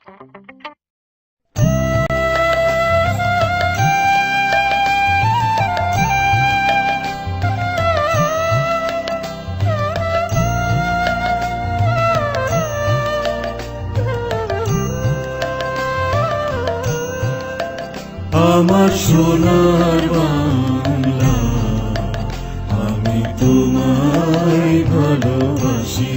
আমার সোনার বাংলা, আমি তোমায় ভালোবাসি।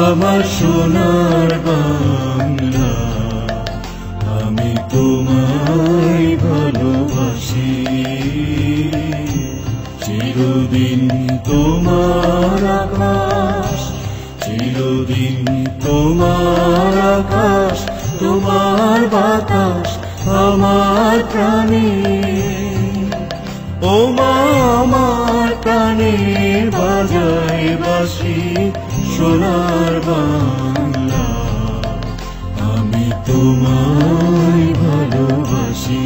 আমার সোনার বাংলা, আমি তোমায় ভালোবাসি। চিরদিন তোমার আকাশ, চিরদিন তোমার আকাশ, তোমার বাতাস আমার প্রাণে। ও মা আমার প্রাণে বাজায় বাঁশি সোনার বাংলা, আমি তোমায় ভালোবাসি।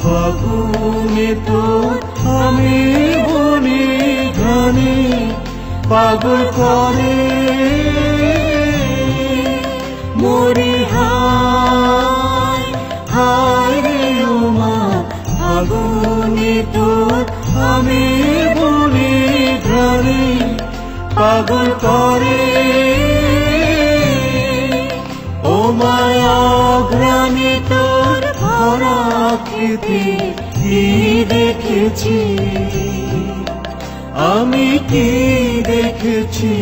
ফাগুনে তোর আমি বনে ঘানে পাগল করে মরি। হায় হায় রে ও মা, ফাগুনে তোর আমি বনে ঘানে পাগল করে। ও মায়া ঘ্রাণে তোর ভরা খেতে কি দেখেছি আমি, কি দেখেছি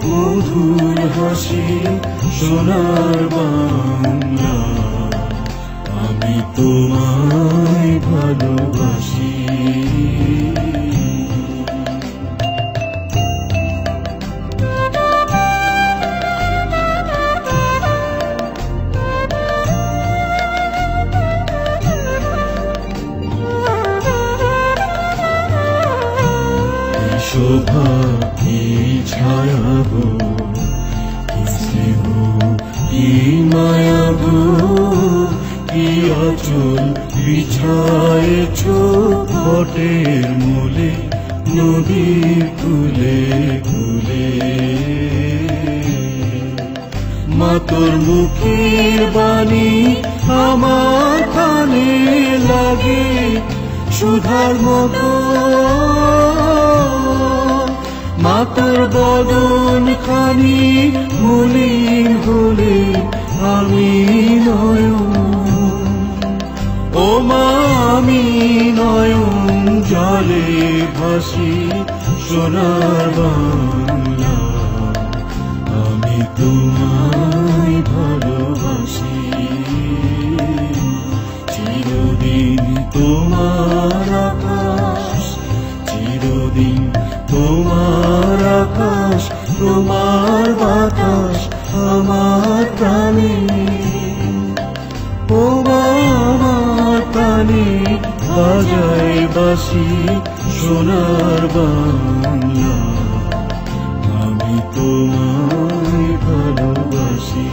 মধুর হাসি সোনার বাংলা, আমি তোমায় ভালোবাসি। শোভা কি ছায়া গো, কি স্নেহ কি মায়া গো, কি আঁচল বিছায়েছ বটের মূলে নদীর কূলে কূলে। মা তোর মুখের বাণী আমার কানে লাগে সুধার মতো। মা তোর বদন খানি মলিন হলে আমি নয়ন, ও মা আমি নয়ন জলে ভাসি সোনার বাংলা, আমি তোমায় ভালোবাসি। চিরদিন তোমার আকাশ, চিরদিন তোমার আকাশ, তোমার বাতাস আমার প্রাণে। ও আমার প্রাণে বাজায় বাঁশি সোনার বাংলা, আমি তোমায় ভালোবাসি।